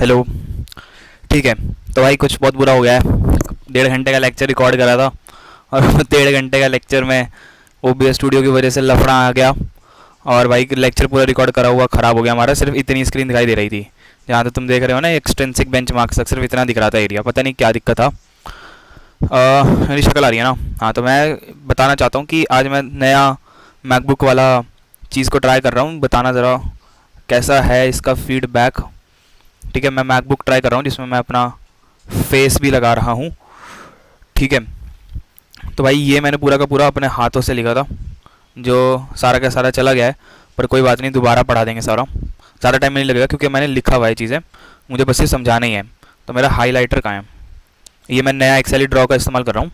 Hello. ठीक है। तो भाई कुछ बहुत बुरा हो गया है। 1.5 घंटे का लेक्चर रिकॉर्ड करा था और 1.5 घंटे का लेक्चर में OBS स्टूडियो की वजह से लफड़ा आ गया। और भाई लेक्चर पूरा रिकॉर्ड करा हुआ ख़राब हो गया हमारा। सिर्फ इतनी स्क्रीन दिखाई दे रही थी जहाँ तक तुम देख रहे हो ना, एक्सटेंसिक बेंच मार्क्स तक सिर्फ इतना दिख रहा था एरिया। पता नहीं क्या दिक्कत था। मेरी शक्ल आ रही है ना? हाँ, तो मैं बताना चाहता हूँ कि आज मैं नया मैकबुक वाला चीज़ को ट्राई कर रहा हूँ। बताना ज़रा कैसा है इसका फीडबैक। ठीक है, मैं मैकबुक ट्राई कर रहा हूँ जिसमें मैं अपना फेस भी लगा रहा हूँ। ठीक है। तो भाई ये मैंने पूरा का पूरा अपने हाथों से लिखा था, जो सारा का सारा चला गया है। पर कोई बात नहीं, दोबारा पढ़ा देंगे सारा। ज़्यादा टाइम नहीं लगेगा क्योंकि मैंने लिखा हुआ है चीज़ें, मुझे बस ये समझाना ही है। तो मेरा हाईलाइटर कहाँ है? ये मैं नया एक्सेली ड्रॉ का इस्तेमाल कर रहा हूँ।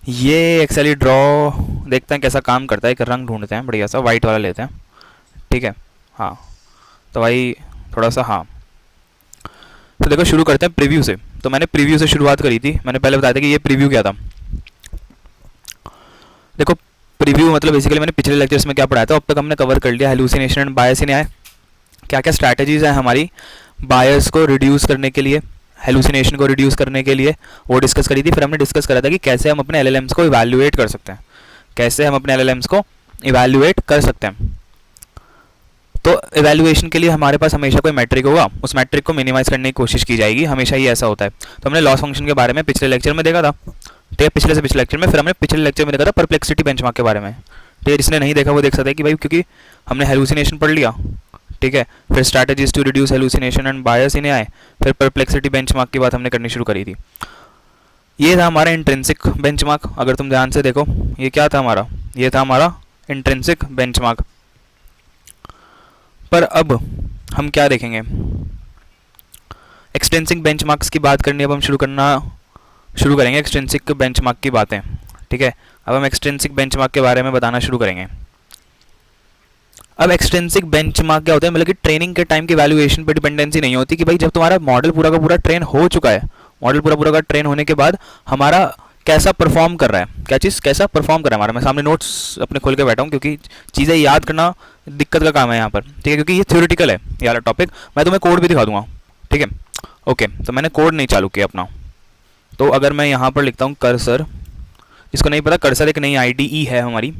ये एक्सेली ड्रॉ देखते हैं कैसा काम करता है। एक रंग ढूंढते हैं बढ़िया सा, वाइट वाला लेते हैं। ठीक है। हाँ, तो भाई थोड़ा सा, हाँ। तो देखो शुरू करते हैं प्रीव्यू से। तो मैंने प्रीव्यू से शुरुआत करी थी। मैंने पहले बताया था कि ये प्रीव्यू क्या था। देखो, प्रीव्यू मतलब बेसिकली मैंने पिछले लेक्चर्स में क्या पढ़ाया था अब तक हमने कवर कर लिया। Hallucination and bias in AI, क्या क्या स्ट्रैटेजीज हैं हमारी बायस को रिड्यूस करने के लिए, हेलुसिनेशन को रिड्यूस करने के लिए, वो डिस्कस करी थी। फिर हमने डिस्कस करा था कि कैसे हम अपने LLMs को इवैल्यूएट कर सकते हैं, कैसे हम अपने LLMs को इवैल्यूएट कर सकते हैं। तो इवैल्यूएशन के लिए हमारे पास हमेशा कोई मैट्रिक होगा, उस मैट्रिक को मिनिमाइज करने की कोशिश की जाएगी, हमेशा ही ऐसा होता है। तो हमने लॉस फंक्शन के बारे में पिछले लेक्चर में देखा था। ठीक है, पिछले से पिछले लेक्चर में। फिर हमने पिछले लेक्चर में देखा था परप्लेक्सिटी बेंचमार्क के बारे में। ठीक है, जिसने नहीं देखा वो देख सकता है कि भाई, क्योंकि हमने हेलुसिनेशन पढ़ लिया। ठीक है, फिर strategies to reduce hallucination and bias in AI, फिर परप्लेक्सिटी बेंचमार्क की बात हमने करनी शुरू करी थी। ये था हमारा इंट्रिंसिक बेंचमार्क। अगर तुम ध्यान से देखो, ये क्या था हमारा? ये था हमारा इंट्रिंसिक बेंचमार्क। पर अब हम क्या देखेंगे? एक्सटेंसिक बेंचमार्क्स की बात करनी अब हम शुरू करेंगे एक्सटेंसिक बेंचमार्क की बातें। ठीक है, अब हम एक्सटेंसिक बेंचमार्क के बारे में बताना शुरू करेंगे। अब एक्सटेंसिक बेंचमार्क क्या होता है? मतलब कि ट्रेनिंग के टाइम की वैल्यूएशन पर डिपेंडेंसी नहीं होती कि भाई जब तुम्हारा मॉडल पूरा का पूरा ट्रेन हो चुका है, मॉडल पूरा पूरा का ट्रेन होने के बाद हमारा कैसा परफॉर्म कर रहा है, क्या चीज़ कैसा परफॉर्म कर रहा है हमारा। मैं सामने नोट्स अपने खोल के बैठा हूँ क्योंकि चीज़ें याद करना दिक्कत का काम है यहाँ पर। ठीक है, क्योंकि ये थ्योरेटिकल है ये वाला टॉपिक। मैं तुम्हें कोड भी दिखा दूंगा। ठीक है, ओके। तो मैंने कोड नहीं चालू किया अपना। तो अगर मैं यहाँ पर लिखता हूँ कर्सर, इसको नहीं पता, कर्सर एक नई IDE है हमारी।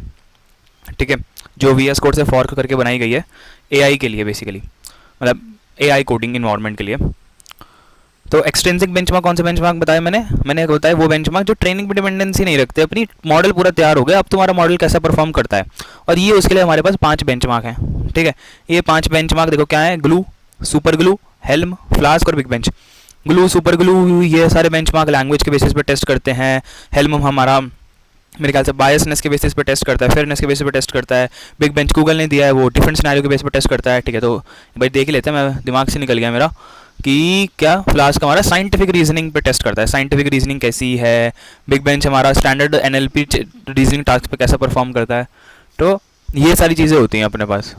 ठीक है, जो VS कोड से फॉर्क करके बनाई गई है AI के लिए, बेसिकली मतलब AI कोडिंग इन्वायरमेंट के लिए। तो एक्सटेंसिक बेंचमार्क कौन से बेंचमार्क बताया मैंने बताया वो बेंचमार्क जो ट्रेनिंग पे डिपेंडेंसी नहीं रखते। अपनी मॉडल पूरा तैयार हो गया, अब तुम्हारा मॉडल कैसा परफॉर्म करता है। और ये उसके लिए हमारे पास 5 बेंचमार्क हैं। ठीक है, ये 5 बेंचमार्क देखो क्या है? Glue, super glue, helm, flask और big bench. Glue, super glue, ये सारे बेंचमार्क लैंग्वेज के बेसिस पे टेस्ट करते हैं। हेल्म हमारा मेरे ख्याल से बायसनेस के बेसिस पे टेस्ट करता है, फेयरनेस के बेसिस पे टेस्ट करता है। बिग बेंच गूगल ने दिया है, वो डिफरेंट सिनेरियो के बेसिस पे टेस्ट करता है। ठीक है, तो भाई देख ही लेते हैं, मैं दिमाग से निकल गया मेरा कि क्या फ्लास्क हमारा साइंटिफिक रीजनिंग पे टेस्ट करता है, साइंटिफिक रीजनिंग कैसी है। बिग बेंच हमारा स्टैंडर्ड NLP रीजनिंग टास्क पे कैसा परफॉर्म करता है। तो ये सारी चीज़ें होती हैं अपने पास।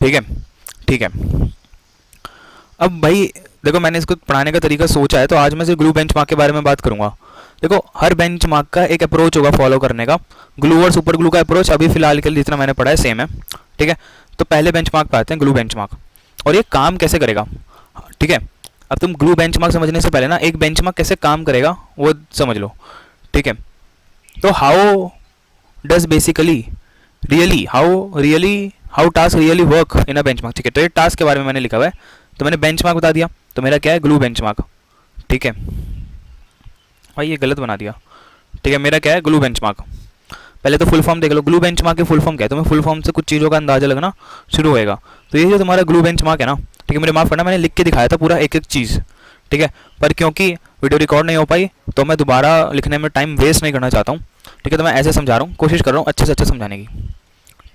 ठीक है, ठीक है। अब भाई देखो, मैंने इसको पढ़ाने का तरीका सोचा है, तो आज मैं सिर्फ ग्लू बेंचमार्क के बारे में बात करूंगा। देखो, हर बेंचमार्क का एक अप्रोच होगा फॉलो करने का। ग्लू और सुपर ग्लू का अप्रोच अभी फिलहाल के लिए जितना मैंने पढ़ा है सेम है। ठीक है, तो पहले बेंचमार्क पे आते हैं, ग्लू बेंचमार्क। और ये काम कैसे करेगा? ठीक है, अब तुम ग्लू बेंचमार्क समझने से पहले ना एक बेंचमार्क कैसे काम करेगा वो समझ लो। ठीक है, तो how does basically how task really work in a benchmark. ठीक है, तो ये टास्क के बारे में मैंने लिखा हुआ है, तो मैंने बेंचमार्क बता दिया। तो मेरा क्या है? Glue benchmark. ठीक है भाई, ये गलत बना दिया। ठीक है, मेरा क्या है? Glue benchmark. पहले तो फुल फॉर्म देख लो, ग्लू बेंचमार्क की फुल फॉर्म क्या है? तुम्हें फुल फॉर्म से कुछ चीज़ों का अंदाजा लगना शुरू होएगा। तो ये जो तुम्हारा ग्लू बेंचमार्क है ना, ठीक है, मुझे माफ़ करना, मैंने लिख के दिखाया था पूरा एक एक चीज़। ठीक है, पर क्योंकि वीडियो रिकॉर्ड नहीं हो पाई तो मैं दोबारा लिखने में टाइम वेस्ट नहीं करना चाहता हूँ। ठीक है, तो मैं ऐसे समझा रहा हूँ, कोशिश कर रहा हूँ अच्छे से अच्छे समझाने की।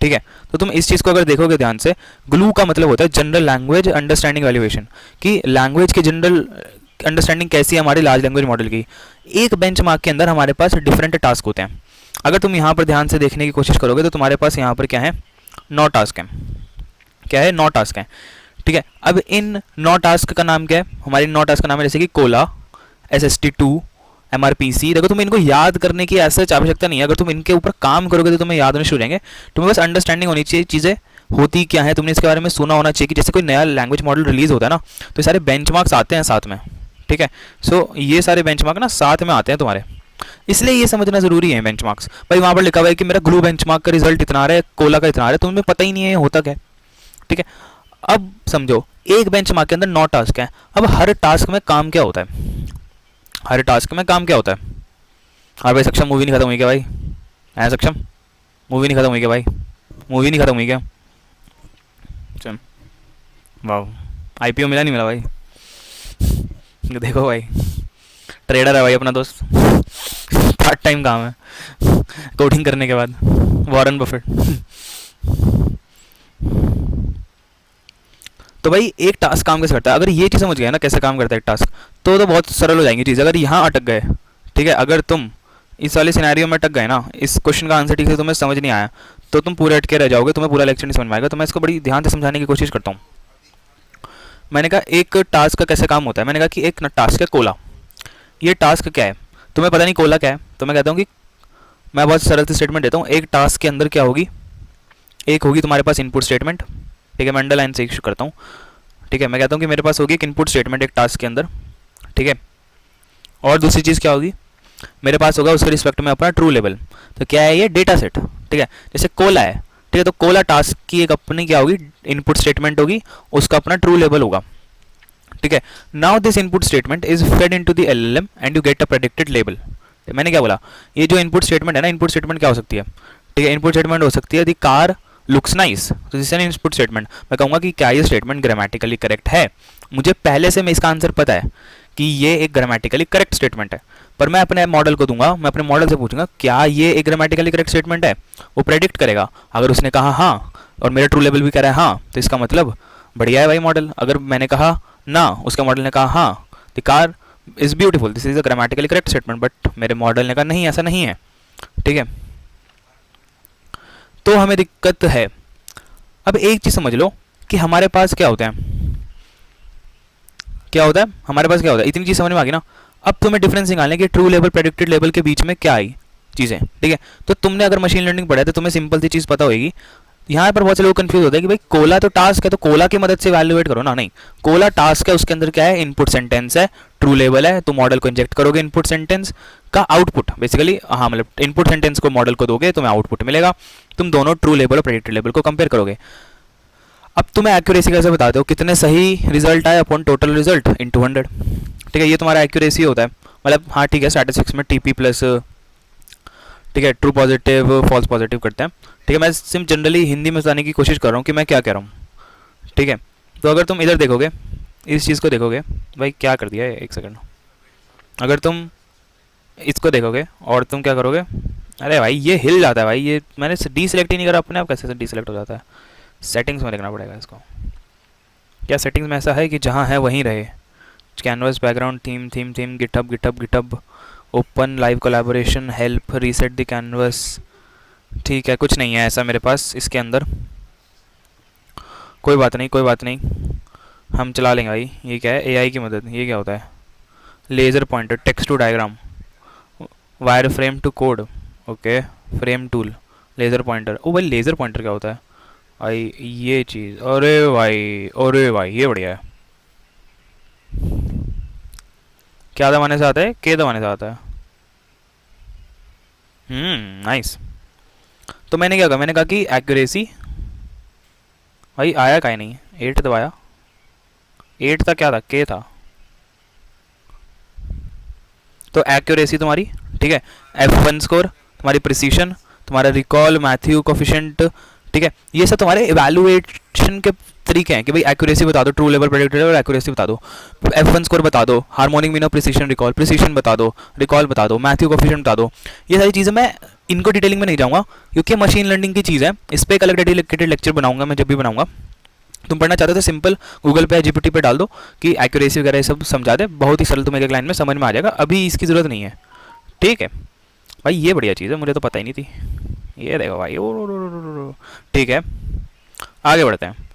ठीक है, तो तुम इस चीज़ को अगर देखोगे ध्यान से, ग्लू का मतलब होता है जनरल लैंग्वेज अंडरस्टैंडिंग वैल्यूएशन, कि लैंग्वेज की जनरल अंडरस्टैंडिंग कैसी है हमारी लार्ज लैंग्वेज मॉडल की। एक बेंचमार्क के अंदर हमारे पास डिफरेंट टास्क होते हैं। अगर तुम यहाँ पर ध्यान से देखने की कोशिश करोगे तो तुम्हारे पास यहाँ पर क्या है? 9 टास्क हैं। क्या है? 9 टास्क हैं। ठीक है, अब इन 9 टास्क का नाम क्या है? हमारी 9 टास्क का नाम है जैसे कि कोला, SST2, MRPC। देखो, तुम्हें इनको याद करने की ऐसे आवश्यकता नहीं है। अगर तुम इनके ऊपर काम करोगे तो तुम्हें याद होने शुरू हो जाएंगे। तुम्हें बस अंडरस्टैंडिंग होनी चाहिए चीज़ें होती क्या है, तुमने इसके बारे में सुना होना चाहिए कि जैसे कोई नया लैंग्वेज मॉडल रिलीज होता है ना, तो सारे बेंचमार्क्स आते हैं साथ में, ठीक है। सो ये सारे बेंचमार्क ना साथ में आते हैं तुम्हारे, इसलिए ये समझना जरूरी है बेंचमार्क्स। भाई वहाँ पर लिखा हुआ है कि मेरा ग्लू बेंचमार्क का रिजल्ट इतना आ रहा है, कोला का इतना आ रहा है, तुम्हें पता ही नहीं है होता क्या है, ठीक है। अब समझो एक बेंचमार्क के अंदर 9 टास्क हैं। अब हर टास्क में काम क्या होता है, हर टास्क में काम क्या होता है। हाँ भाई सक्षम, मूवी नहीं खत्म हुई क्या भाई, है सक्षम, मूवी नहीं खत्म हुई क्या भाई, मूवी नहीं खत्म हुई क्या। चल वाह, आईपीओ मिला नहीं मिला भाई, देखो भाई ट्रेडर है भाई अपना दोस्त, पार्ट टाइम काम है कोडिंग करने के बाद, वॉरेन बफेट। तो भाई एक टास्क काम कैसे करता है, अगर ये चीज़ समझ गए ना कैसे काम करता है एक टास्क, तो बहुत सरल हो जाएंगी चीज़। अगर यहाँ अटक गए, ठीक है, अगर तुम इस वाले सिनेरियो में अटक गए ना, इस क्वेश्चन का आंसर ठीक से तुम्हें समझ नहीं आया, तो तुम पूरे अटके रह जाओगे, तुम्हें पूरा लेक्चर नहीं समझ में आएगा। तो मैं इसको बड़ी ध्यान से समझाने की कोशिश करता हूँ। मैंने कहा एक टास्क का कैसे काम होता है, मैंने कहा कि एक टास्क है कोला। ये टास्क क्या है, तुम्हें पता नहीं कोला क्या है, तो मैं कहता हूँ कि मैं बहुत सरल सी स्टेटमेंट देता हूँ। एक टास्क के अंदर क्या होगी, एक होगी तुम्हारे पास इनपुट स्टेटमेंट, ठीक है, मैं अंडरलाइन से इशू करता हूँ, ठीक है। मैं कहता हूँ कि मेरे पास होगी एक इनपुट स्टेटमेंट एक टास्क के अंदर, ठीक है। और दूसरी चीज़ क्या होगी, मेरे पास होगा उसके रिस्पेक्ट में अपना ट्रू लेवल। तो क्या है ये, डेटा सेट, ठीक है। जैसे कोला है, ठीक है, तो कोला टास्क की एक अपनी क्या होगी, इनपुट स्टेटमेंट होगी, उसका अपना ट्रू लेवल होगा, ठीक है। Now this input statement is fed into the LLM and you get a predicted label. मैंने क्या बोला, ये जो इनपुट स्टेटमेंट है ना, इनपुट स्टेटमेंट क्या हो सकती है, ठीक है, इनपुट स्टेटमेंट हो सकती है द कार लुक्स नाइस, तो this is an input statement. मैं कहूँगा कि क्या ये स्टेटमेंट ग्रामेटिकली करेक्ट है, मुझे पहले से मैं इसका आंसर पता है कि ये एक ग्रामेटिकली करेक्ट स्टेटमेंट है, पर मैं अपने मॉडल को दूंगा, मैं अपने मॉडल से पूछूंगा क्या ये एक ग्रामेटिकली करेक्ट स्टेटमेंट है, वो प्रेडिक्ट करेगा। अगर उसने कहा हाँ और मेरा ट्रू लेवल भी कह रहा है हाँ, तो इसका मतलब बढ़िया है भाई मॉडल। अगर मैंने कहा ना, उसका मॉडल ने कहा हाँ, the car is beautiful, this is a grammatically correct statement, but मेरे मॉडल ने कहा नहीं ऐसा नहीं है, ठीक है। तो हमें दिक्कत है। अब एक चीज समझ लो कि हमारे पास क्या होता है, क्या होता है हमारे पास, क्या होता है, इतनी चीज समझ में आ गई ना। अब तुम्हें डिफरेंस निकालने की ट्रू लेवल प्रेडिक्टेड लेवल के बीच में क्या आई चीजें, ठीक है। तो तुमने अगर मशीन लर्निंग पढ़ा है तो तुम्हें सिंपल सी चीज पता होगी। यहाँ पर बहुत से लोग कंफ्यूज होते हैं कि भाई कोला तो टास्क है, तो कोला की मदद से वैल्यूएट करो ना, नहीं, कोला टास्क है, उसके अंदर क्या है, इनपुट सेंटेंस है, ट्रू लेवल है, तो मॉडल को इंजेक्ट करोगे, इनपुट सेंटेंस का आउटपुट बेसिकली, हाँ मतलब इनपुट सेंटेंस को मॉडल को दोगे, तुम्हें आउटपुट मिलेगा, तुम दोनों ट्रू लेवल और प्रेडिक्टेड लेवल को कंपेयर करोगे। अब तुम्हें एक्यूरेसी कैसे बताते हो, कितने सही रिजल्ट आए अपॉन टोटल रिजल्ट इन 200, ठीक है, ये तुम्हारा एक्यूरेसी होता है। मतलब हाँ ठीक है, स्टैटिस्टिक्स में टीपी प्लस, ठीक है, ट्रू पॉजिटिव फॉल्स पॉजिटिव करते हैं, ठीक है। मैं सिर्फ जनरली हिंदी में बताने की कोशिश कर रहा हूँ कि मैं क्या कह रहा हूँ, ठीक है। तो अगर तुम इधर देखोगे, इस चीज़ को देखोगे, भाई क्या कर दिया है, एक सेकंड, अगर तुम इसको देखोगे और तुम क्या करोगे, अरे भाई ये हिल जाता है भाई, ये मैंने डी सेलेक्ट ही नहीं करा, अपने आप कैसे डी सेलेक्ट हो जाता है, सेटिंग्स में देखना पड़ेगा इसको। क्या सेटिंग्स में ऐसा है कि जहाँ है वहीं रहे, canvas background theme theme theme GitHub GitHub GitHub open live collaboration help reset the canvas, ठीक है, कुछ नहीं है ऐसा मेरे पास इसके अंदर, कोई बात नहीं कोई बात नहीं, हम चला लेंगे भाई। ये क्या है, एआई की मदद, ये क्या होता है, laser pointer text to diagram wire frame to code, okay, frame tool laser pointer, ओ भाई लेज़र पॉइंटर क्या होता है भाई, ये चीज़, अरे भाई ये बढ़िया है। क्या दबाने से आता है, के दबाने से आता है, नाइस। तो मैंने क्या कहा, मैंने कहा कि एक्यूरेसी, भाई आया का ही नहीं, 8 दबाया, 8 था, क्या था, के था, तो एक्यूरेसी तुम्हारी, ठीक है, F1 स्कोर तुम्हारी, प्रिसीशन तुम्हारा, रिकॉल, मैथ्यू कोफिशिएंट, ठीक है, ये सब तुम्हारे इवैल्यूएशन के तरीके हैं कि भाई एक्यूरेसी बता दो, true level predicted level accuracy बता दो, F1 स्कोर बता दो, harmonic mean of precision, recall precision बता दो, रिकॉल बता दो, मैथ्यू कोफिशिएंट बता दो। ये सारी चीज़ें मैं इनको डिटेलिंग में नहीं जाऊँगा क्योंकि मशीन लर्निंग की चीज़ है, इस पर एक अलग डेडिकेटेड लेक्चर बनाऊंगा मैं जब भी बनाऊंगा। तुम पढ़ना चाहते हो तो सिंपल गूगल पे जीपीटी पे डाल दो कि एक्यूरेसी वगैरह सब समझा दे, बहुत ही सरल, तुम्हें एक लाइन में समझ में आ जाएगा, अभी इसकी ज़रूरत नहीं है, ठीक है भाई। ये बढ़िया चीज़ है, मुझे तो पता ही नहीं थी, ये देखो भाई, ठीक है, आगे बढ़ते हैं।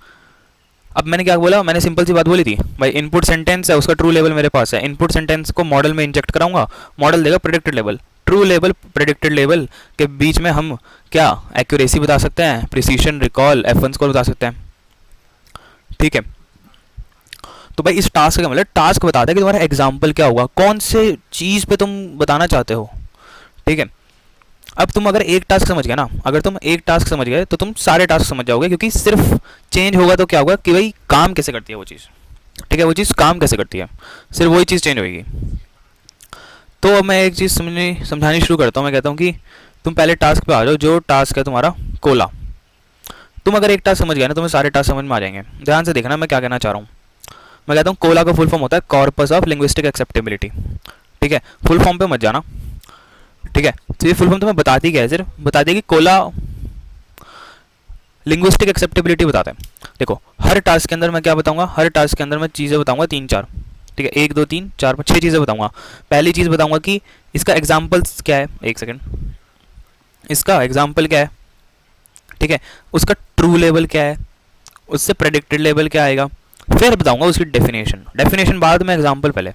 अब मैंने क्या बोला, मैंने सिंपल सी बात बोली थी भाई, इनपुट सेंटेंस है, उसका ट्रू लेवल मेरे पास है, इनपुट सेंटेंस को मॉडल में इंजेक्ट कराऊंगा, मॉडल देगा predicted level, true level predicted level के बीच में हम क्या एक्यूरेसी बता सकते हैं, प्रिसीशन, रिकॉल, F1 स्कोर बता सकते हैं। ठीक है, तो भाई इस टास्क का मतलब टास्क बताता है कि तुम्हारा एग्जाम्पल क्या होगा, कौन से चीज़ पे तुम बताना चाहते हो। ठीक है, अब तुम अगर एक टास्क समझ गए ना, अगर तुम एक टास्क समझ गए तो तुम सारे टास्क समझ जाओगे, क्योंकि सिर्फ चेंज होगा तो क्या होगा कि भाई काम कैसे करती है वो चीज़। ठीक है, वो चीज़ काम कैसे करती है, सिर्फ वही चीज़ चेंज होगी। तो अब मैं एक चीज़ समझानी शुरू करता हूँ। मैं कहता हूँ कि तुम पहले टास्क पे आ जाओ, जो टास्क है तुम्हारा कोला। तुम अगर एक टास्क समझ गए ना, तुम्हें सारे टास्क समझ में आ जाएंगे। ध्यान से देखना मैं क्या कहना चाह रहा हूँ। मैं कहता हूँ कोला का फुल फॉर्म होता है कॉर्पस ऑफ लिंग्विस्टिक एक्सेप्टेबिलिटी। ठीक है, फुल फॉर्म पे मत जाना। ठीक है, तो ये फुल फॉर्म तुम्हें बताती क्या है, सिर्फ बताती है कि कोला लिंग्विस्टिक एक्सेप्टेबिलिटी बताता है। देखो हर टास्क के अंदर मैं क्या बताऊंगा, हर टास्क के अंदर मैं चीज़ें बताऊंगा 3-4। ठीक है, 1 2 3 4 5 6 चीज़ें बताऊंगा। पहली चीज़ बताऊंगा कि इसका एग्जाम्पल्स क्या है, एक सेकेंड, इसका एग्जाम्पल क्या है। ठीक है, उसका ट्रू लेवल क्या है, उससे प्रेडिक्टेड लेवल क्या आएगा, फिर बताऊंगा उसकी डेफिनेशन, डेफिनेशन बाद में, एग्जाम्पल पहले।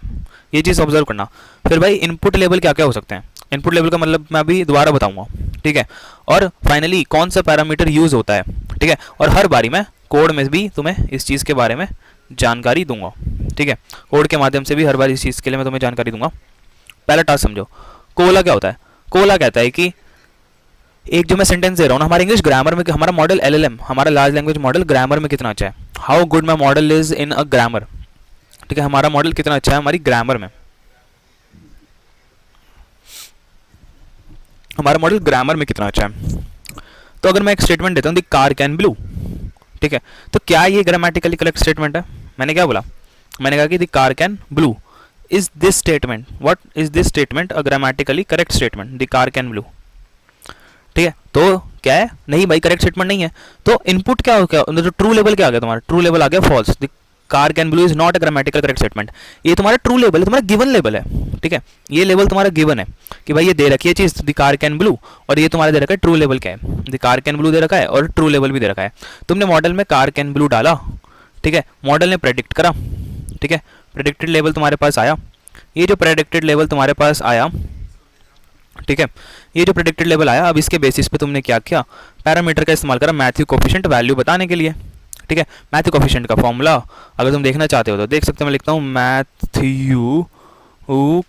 ये चीज़ ऑब्जर्व करना। फिर भाई इनपुट लेवल क्या क्या हो सकते हैं, इनपुट लेवल का मतलब मैं अभी दोबारा बताऊंगा। ठीक है, और फाइनली कौन सा पैरामीटर यूज़ होता है। ठीक है, और हर बारी मैं कोड में भी तुम्हें इस चीज़ के बारे में जानकारी दूंगा। ठीक है, कोड के माध्यम से भी हर बार इस चीज़ के लिए मैं तुम्हें जानकारी दूंगा। पहला टास्क समझो, कोला क्या होता है। कोला कहता है कि एक जो मैं सेंटेंस दे रहा हूँ ना, हमारे इंग्लिश ग्रामर में, हमारा मॉडल LLM, हमारा लार्ज लैंग्वेज मॉडल ग्रामर में कितना अच्छा है, how good my model is in a grammar. ठीक है, हमारा मॉडल कितना अच्छा है हमारी ग्रामर में, हमारा मॉडल ग्रामर में कितना अच्छा है। तो अगर मैं एक स्टेटमेंट देता हूँ द कार कैन ब्लू, ठीक है, तो क्या ये ग्रामेटिकली करेक्ट स्टेटमेंट है। मैंने क्या बोला, मैंने कहा कि the car can blue, is this statement, what is this statement a grammatically correct statement, the car can blue. ठीक है, तो क्या है, नहीं भाई करेक्ट स्टेटमेंट नहीं है। तो इनपुट क्या हो गया, जो ट्रू लेवल क्या आ गया तुम्हारा, ट्रू लेवल आ गया false, the car can blue is not a grammatical correct statement. ये तुम्हारा ट्रू लेवल है, तुम्हारा गिवन लेवल है। ठीक है, ये लेवल तुम्हारा गिवन है कि भाई ये दे रखी है चीज़ द कार कैन ब्लू, और ये तुम्हारा दे रखा है ट्रू लेवल क्या है, द कार कैन ब्लू दे रखा है और ट्रू लेवल भी दे रखा है। तुमने मॉडल में कार कैन ब्लू डाला, ठीक है, मॉडल ने प्रेडिक्ट करा, ठीक है, प्रेडिक्टेड लेवल तुम्हारे पास आया। ये जो प्रेडिक्टेड लेवल तुम्हारे पास आया, ठीक है, ये जो प्रेडिक्टेड लेवल आया, अब इसके बेसिस पे तुमने क्या किया, पैरामीटर का इस्तेमाल करा मैथ्यू कोफिशिएंट वैल्यू बताने के लिए। ठीक है, मैथ्यू कोफिशिएंट का फॉर्मूला अगर तुम देखना चाहते हो तो देख सकते हो, मैं लिखता हूँ मैथ्यू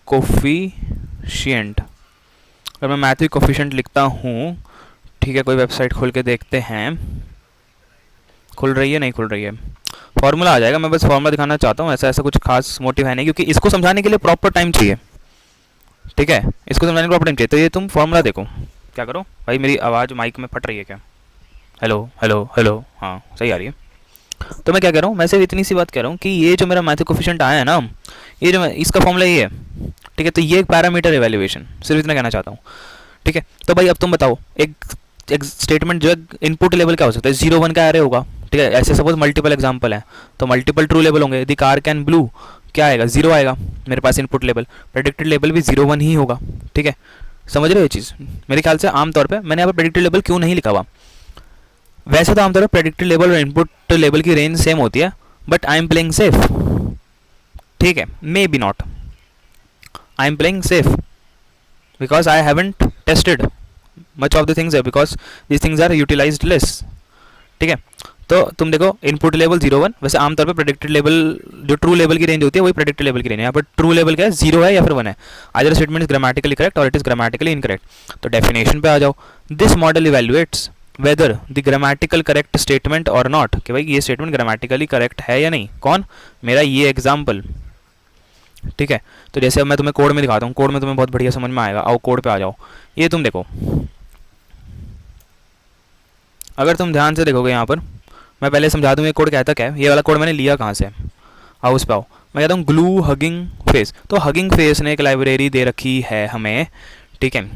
कोफिशिएंट। अगर मैं मैथ्यू कोफिशिएंट लिखता हूँ, ठीक है, कोई वेबसाइट खोल के देखते हैं, खुल रही है नहीं खुल रही है, फॉर्मूला आ जाएगा। मैं बस फॉर्मूला दिखाना चाहता हूँ, ऐसा कुछ खास मोटिव है नहीं, क्योंकि इसको समझाने के लिए प्रॉपर टाइम चाहिए। ठीक है, इसको समझाने का प्रॉपर टाइम चाहिए। तो ये तुम फॉर्मूला देखो, क्या करो भाई, मेरी आवाज़ माइक में फट रही है क्या, हेलो हेलो हेलो, हाँ सही आ रही है। तो मैं क्या कह रहा हूँ, मैं सिर्फ इतनी सी बात कह रहा हूँ कि ये जो मेरा मैथ्यू कोफिशिएंट आया है ना, ये जो इसका फॉर्मूला ये है। ठीक है, तो ये एक पैरामीटर इवैल्यूएशन, सिर्फ इतना कहना चाहता हूँ। ठीक है, तो भाई अब तुम बताओ, एक स्टेटमेंट जो है इनपुट लेवल क्या हो सकता है, 0 1 का एरे होगा। ठीक है, ऐसे सपोज मल्टीपल एग्जाम्पल है तो मल्टीपल ट्रू लेवल होंगे। द कार कैन ब्लू क्या आएगा, 0 आएगा मेरे पास इनपुट लेवल, प्रेडिक्टेड लेवल भी 0 1 ही होगा। ठीक है, समझ रहे हो ये चीज़। मेरे ख्याल से आमतौर पे मैंने यहाँ पर प्रेडिक्टेड लेवल क्यों नहीं लिखा हुआ, वैसे तो आमतौर पर प्रेडिक्टेड लेवल और इनपुट लेवल की रेंज सेम होती है, but I am playing safe. ठीक है, maybe not, I am playing safe because I haven't tested much of the things है, because this things are utilized less. ठीक है, तो तुम देखो इनपुट लेवल 0 1, वैसे आमतौर पर प्रेडिक्टेड लेवल जो ट्रू लेवल की रेंज होती है वही प्रेडिक्टेड लेवल की रेंज है। यहाँ पर ट्रू लेवल क्या है, 0 है या फिर 1 है, either statement is grammatically correct और इट इज ग्रामेटिकली इनकरेक्ट। तो डेफिनेशन पे आ जाओ, this model evaluates whether the grammatical correct statement और नॉट, कि भाई ये स्टेटमेंट ग्रामेटिकली करेक्ट है या नहीं। कौन, मेरा ये एग्जाम्पल। ठीक है, तो जैसे अब मैं तुम्हें कोड में दिखाता हूँ, कोड में तुम्हें बहुत बढ़िया समझ में आएगा। आओ कोड पे आ जाओ, ये तुम देखो, अगर तुम ध्यान से देखोगे यहाँ पर, मैं पहले समझा दूँ ये कोड कहता क्या है। ये वाला कोड मैंने लिया कहाँ से, आओ उस पे आओ। मैं कहता हूँ ग्लू हगिंग फेस, तो हगिंग फेस ने एक लाइब्रेरी दे रखी है हमें, ठीक है,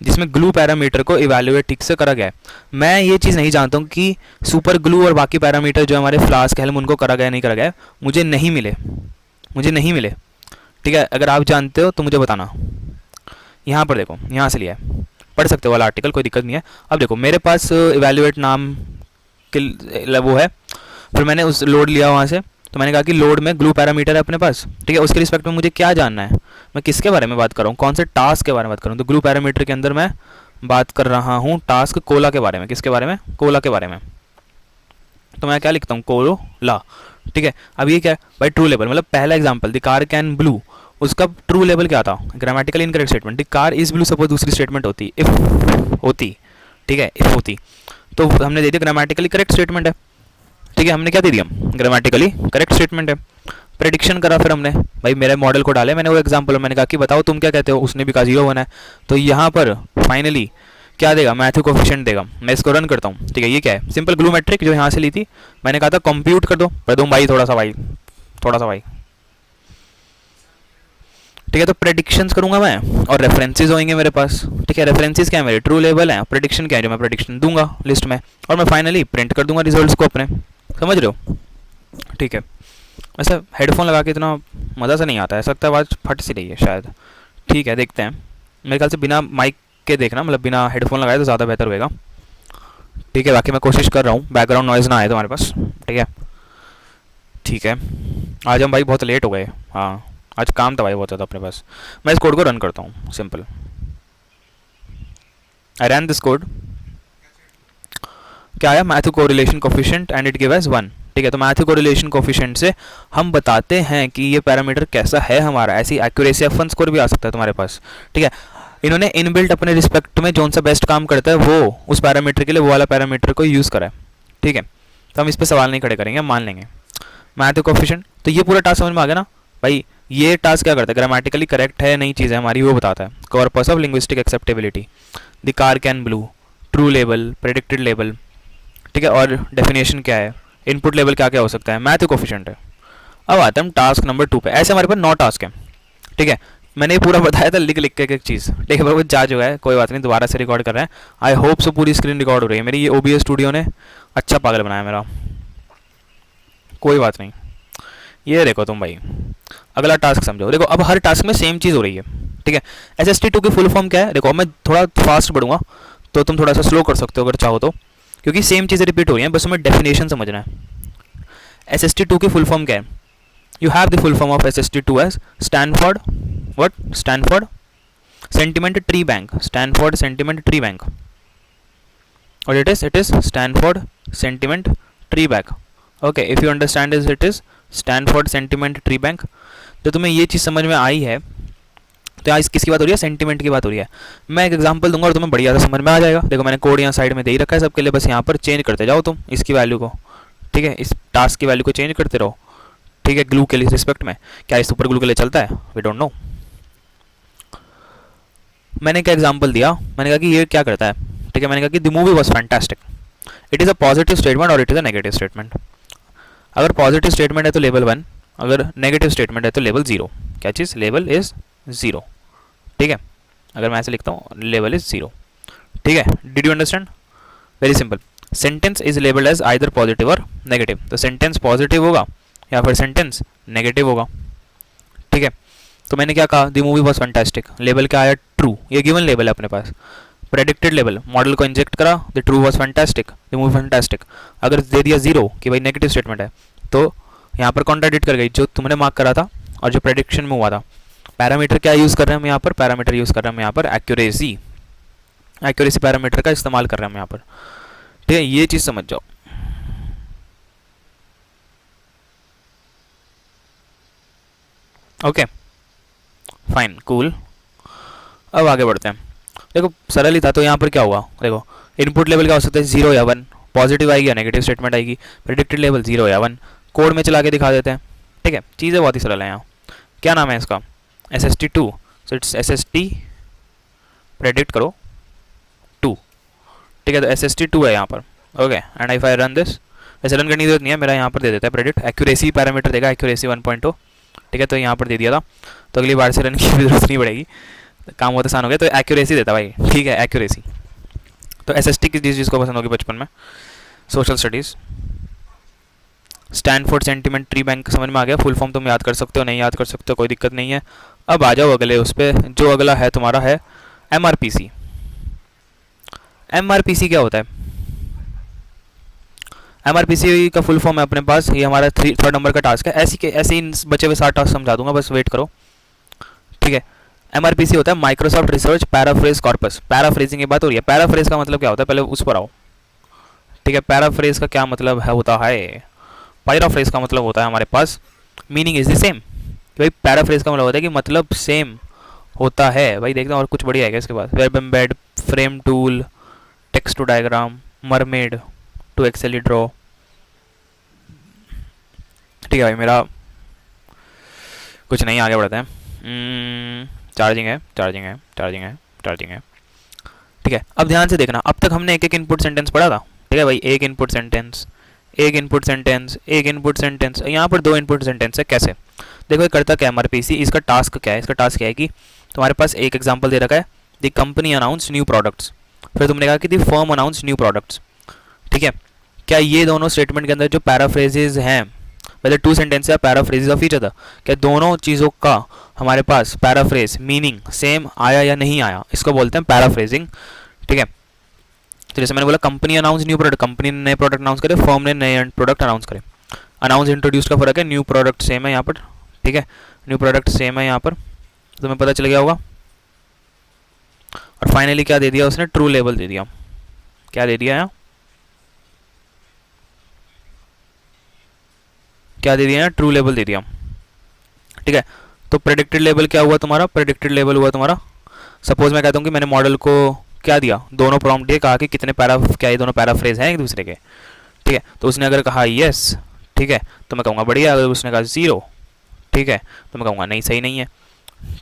जिसमें ग्लू पैरामीटर को इवैल्यूएट ठीक से करा गया है। मैं ये चीज़ नहीं जानता हूँ कि सुपर ग्लू और बाकी पैरामीटर जो हमारे फ्लास्क हेल्म उनको करा गया नहीं करा गया, मुझे नहीं मिले, मुझे नहीं मिले। ठीक है, अगर आप जानते हो तो मुझे बताना। यहाँ पर देखो, यहाँ से लिया है, पढ़ सकते हो वाला आर्टिकल, कोई दिक्कत नहीं है। अब देखो मेरे पास इवैल्यूएट नाम के वो है, फिर मैंने उस लोड लिया वहाँ से, तो मैंने कहा कि लोड में ग्लू पैरामीटर है अपने पास, ठीक है। उसके रिस्पेक्ट में मुझे क्या जानना है, मैं किसके बारे में बात कर रहा हूँ, कौन से टास्क के बारे में बात कर रहा हूँ। तो ग्लू पैरामीटर के अंदर मैं बात कर रहा हूँ टास्क कोला के बारे में। किसके बारे में? कोला के बारे में। तो मैं क्या लिखता हूँ, कोला, ठीक है। अब ये क्या है भाई, ट्रू लेबल, मतलब पहला example the car can blue, उसका ट्रू लेबल क्या था, grammatical incorrect statement, the car is blue. Suppose दूसरी स्टेटमेंट होती इफ होती, ठीक है, इफ होती, तो हमने दे दिया ग्रामेटिकली करेक्ट स्टेटमेंट है, ठीक है। हमने क्या दे दिया, ग्रामेटिकली करेक्ट स्टेटमेंट है। प्रेडिक्शन करा फिर हमने, भाई मेरे मॉडल को डाले मैंने वो एग्जाम्पल, मैंने कहा कि बताओ तुम क्या कहते हो, उसने भी कहा 0 1 है। तो यहाँ पर फाइनली क्या देगा, मैथ्यू कोफिशिएंट देगा। मैं इसको रन करता हूँ, ठीक है। ये क्या है, सिंपल ग्लू मैट्रिक जो यहाँ से ली थी, मैंने कहा था कंप्यूट कर दो भाई, थोड़ा सा भाई, ठीक है। तो प्रेडिक्शंस करूंगा मैं और रेफरेंसेस होंगे मेरे पास, ठीक है। रेफरेंसेस क्या है मेरे, ट्रू लेबल है, प्रेडिक्शन क्या है जो मैं प्रेडिक्शन दूंगा लिस्ट में, और मैं फाइनली प्रिंट कर दूंगा रिजल्ट्स को अपने, समझ रहे हो, ठीक है। वैसे हेडफोन लगा के इतना मज़ा सा नहीं आता है, सकता है आवाज़ फट सी रही है शायद, ठीक है। देखते हैं, मेरे ख्याल से बिना माइक के देखना, मतलब बिना हेडफोन लगाए तो ज़्यादा बेहतर होएगा, ठीक है। बाकी मैं कोशिश कर रहा हूँ बैकग्राउंड नॉइज़ ना आए तुम्हारे पास, ठीक है, ठीक है। आज हम भाई बहुत लेट हो गए, हाँ आज काम था भाई बहुत ज़्यादा अपने पास। मैं इस कोड को रन करता हूँ, simple, I run this code. क्या आया, Matthew correlation coefficient and it give as 1, ठीक है। तो मैथ्यू कोरिलेशन कोफिशिएंट से हम बताते हैं कि ये पैरामीटर कैसा है हमारा। ऐसी एक्यूरेसी F1 स्कोर भी आ सकता है तुम्हारे पास, ठीक है। इन्होंने इनबिल्ट अपने रिस्पेक्ट में जोन सा बेस्ट काम करता है वो उस पैरामीटर के लिए वो वाला पैरामीटर को यूज़ करा है, ठीक है। तो हम इस पर सवाल नहीं खड़े करेंगे, मान लेंगे मैथ्यू कोफिशिएंट। तो ये पूरा टास्क समझ में आ गया ना भाई। ये टास्क क्या करता है, ग्रामेटिकली करेक्ट है नई चीज़ है हमारी वो बताता है। Corpus of linguistic acceptability, the car can blue, true label, predicted label, ठीक है। और डेफिनेशन क्या है, इनपुट लेवल क्या क्या हो सकता है, मैथ्यू कोफिशिएंट है। अब आते हैं हम टास्क नंबर 2 पे। ऐसे हमारे पास 9 टास्क हैं, ठीक है। मैंने ये पूरा बताया था लिख लिख के एक चीज़, ठीक है। वो जा जो है कोई बात नहीं, दोबारा से रिकॉर्ड कर रहे हैं। आई होप सो पूरी स्क्रीन रिकॉर्ड हो रही है मेरी। ये OBS स्टूडियो ने अच्छा पागल बनाया मेरा, कोई बात नहीं। ये देखो तुम भाई, अगला टास्क समझो। देखो अब हर टास्क में सेम चीज़ हो रही है, ठीक है। SST2 की फुल फॉर्म क्या है, देखो मैं थोड़ा फास्ट बढ़ूंगा तो तुम थोड़ा सा स्लो कर सकते हो अगर चाहो तो, क्योंकि सेम चीज़ें रिपीट हो रही हैं, बस तुम्हें डेफिनेशन समझना है। SST2 की फुल फॉर्म क्या है, you have the full form of SST2 as Stanford, what, Stanford sentiment tree bank, Stanford sentiment tree bank, और it is Stanford sentiment tree bank, okay. If you understand is it is Stanford sentiment tree bank. तो तुम्हें ये चीज़ समझ में आई है, तो यहाँ किसकी बात हो रही है, सेंटिमेंट की बात हो रही है। मैं एक एग्जांपल दूंगा और तुम्हें बढ़िया से समझ में आ जाएगा। देखो मैंने कोड यहाँ साइड में दे ही रखा है सबके लिए, बस यहाँ पर चेंज करते जाओ तुम इसकी वैल्यू को, ठीक है। इस टास्क की वैल्यू को चेंज करते रहो, ठीक है। ग्लू के लिए रिस्पेक्ट में, क्या इस सुपर ग्लू के लिए चलता है, वी डोंट नो। मैंने क्या एग्जाम्पल दिया, मैंने कहा कि ये क्या करता है, ठीक है। मैंने कहा कि the movie was fantastic, it is a positive statement और it is a negative statement. अगर पॉजिटिव स्टेटमेंट है तो लेवल 1, अगर नेगेटिव स्टेटमेंट है तो लेवल 0। क्या चीज़, लेवल इज़ 0, ठीक है। अगर मैं ऐसे लिखता हूँ लेवल इज़ 0, ठीक है। Did you understand, very simple. Sentence is labelled as either positive or negative, तो सेंटेंस पॉजिटिव होगा या फिर सेंटेंस नेगेटिव होगा, ठीक है। तो मैंने क्या कहा, the movie was fantastic, label क्या आया, ट्रू, ये गिवन लेबल है अपने पास। प्रेडिक्टेड लेबल, मॉडल को इंजेक्ट करा, the true was fantastic, the movie fantastic. अगर दे दिया 0 कि भाई नेगेटिव स्टेटमेंट है, तो यहाँ पर कॉन्ट्राडिक्ट कर गई जो तुमने मार्क करा था और जो प्रेडिक्शन में हुआ था। पैरामीटर क्या यूज़ कर रहे हैं हम यहाँ पर, पैरामीटर यूज़ कर रहे हैं हम यहाँ पर एक्यूरेसी, एक्यूरेसी पैरामीटर का इस्तेमाल कर रहे हैं हम यहाँ पर, ठीक है। ये चीज़ समझ जाओ, ओके फाइन कूल। अब आगे बढ़ते हैं। देखो सरल ही था, तो यहाँ पर क्या हुआ, देखो इनपुट लेवल क्या हो सकता है, 0 या 1, पॉजिटिव आएगी या नेगेटिव स्टेटमेंट आएगी, प्रेडिक्टेड लेवल 0 या 1। कोड में चला के दिखा देते हैं, ठीक है। चीज़ें बहुत ही सरल है यहाँ। क्या नाम है इसका, SST2, so it's SST predict करो 2, ठीक है। तो SST2 है यहाँ पर, okay. And if I run this, ऐसे रन करने की जरूरत नहीं है, मेरा यहाँ पर दे देता है प्रेडिक्ट, एक्यूरेसी पैरामीटर देगा, एक्यूरेसी 1.2, ठीक है। तो यहाँ पर दे दिया था, तो अगली बार से रन की जरूरत नहीं पड़ेगी, काम बहुत आसान हो गया। तो एक्यूरेसी देता भाई, ठीक है, एक्यूरेसी। तो SST किस चीज़ को पसंद होगी बचपन में, social studies. Stanford sentiment tree bank समझ में आ गया, फुल फॉर्म तुम याद कर सकते हो, नहीं याद कर सकते हो कोई दिक्कत नहीं है। अब आ जाओ अगले उस पर, जो अगला है तुम्हारा है MRPC। MRPC क्या होता है, एमआरपीसी का फुल फॉर्म है अपने पास, ये हमारा थर्ड नंबर का टास्क है। ऐसे ही बचे हुए 7 टास्क समझा दूंगा, बस वेट करो, ठीक है। एमआरपीसी होता है Microsoft research paraphrase corpus. Paraphrasing की बात हो रही है। पैराफ्रेज का मतलब क्या होता है, पहले उस पर आओ, ठीक है। पैराफ्रेज का क्या मतलब है, होता है, पैराफ्रेज का मतलब होता है हमारे पास मीनिंग इज द सेम। भाई पैराफ्रेज का मतलब होता है कि मतलब सेम होता है। भाई देखते हैं और कुछ बढ़िया है क्या इसके बाद। Web embed, frame tool, text to diagram, mermaid to Excalidraw, ठीक है भाई। मेरा कुछ नहीं, आगे बढ़ते हैं। चार्जिंग है, चार्जिंग है, चार्जिंग है, चार्जिंग है, ठीक है। अब ध्यान से देखना, अब तक हमने एक एक इनपुट सेंटेंस पढ़ा था, ठीक है भाई। एक इनपुट सेंटेंस, एक इनपुट सेंटेंस, एक इनपुट सेंटेंस, यहाँ पर 2 इनपुट सेंटेंस है। कैसे देखो, ये करता क्या है एमआरपीसी, इसका टास्क क्या है, इसका टास्क क्या है कि तुम्हारे पास एक एग्जांपल दे रखा है, the company announce new products, फिर तुमने कहा कि the firm announce new products, ठीक है। क्या ये दोनों स्टेटमेंट के अंदर जो पैराफ्रेजेस हैं, वेदर 2 सेंटेंस या पैराफ्रेजेस ऑफ ईच अदर, क्या दोनों चीज़ों का हमारे पास पैराफ्रेज मीनिंग सेम आया या नहीं आया, इसको बोलते हैं पैराफ्रेजिंग, ठीक है। तो जैसे मैंने बोला company announce new product, company ने नए प्रोडक्ट अनाउंस करे, फर्म ने नए प्रोडक्ट अनाउंस करे। अनाउंस इंट्रोड्यूस का फर्क है, न्यू प्रोडक्ट सेम है यहाँ पर, ठीक है। न्यू प्रोडक्ट सेम है यहाँ पर, तो तुम्हें पता चल गया होगा। और फाइनली क्या दे दिया उसने, ट्रू लेबल दे दिया। क्या दे दिया यहाँ, क्या दे दिया यहाँ, ट्रू लेबल दे दिया, ठीक है। तो प्रेडिक्टेड लेबल क्या हुआ तुम्हारा, प्रेडिक्टेड लेबल हुआ तुम्हारा, सपोज मैं कहता हूँ कि मैंने मॉडल को क्या दिया, दोनों प्रॉम्प्ट दिए, कहा कि कितने पैरा, क्या ये दोनों पैराफ्रेज हैं एक दूसरे के, ठीक है। तो उसने अगर कहा यस, ठीक है, तो मैं कहूँगा बढ़िया। अगर उसने कहा 0, ठीक है, तो मैं कहूँगा नहीं, सही नहीं है,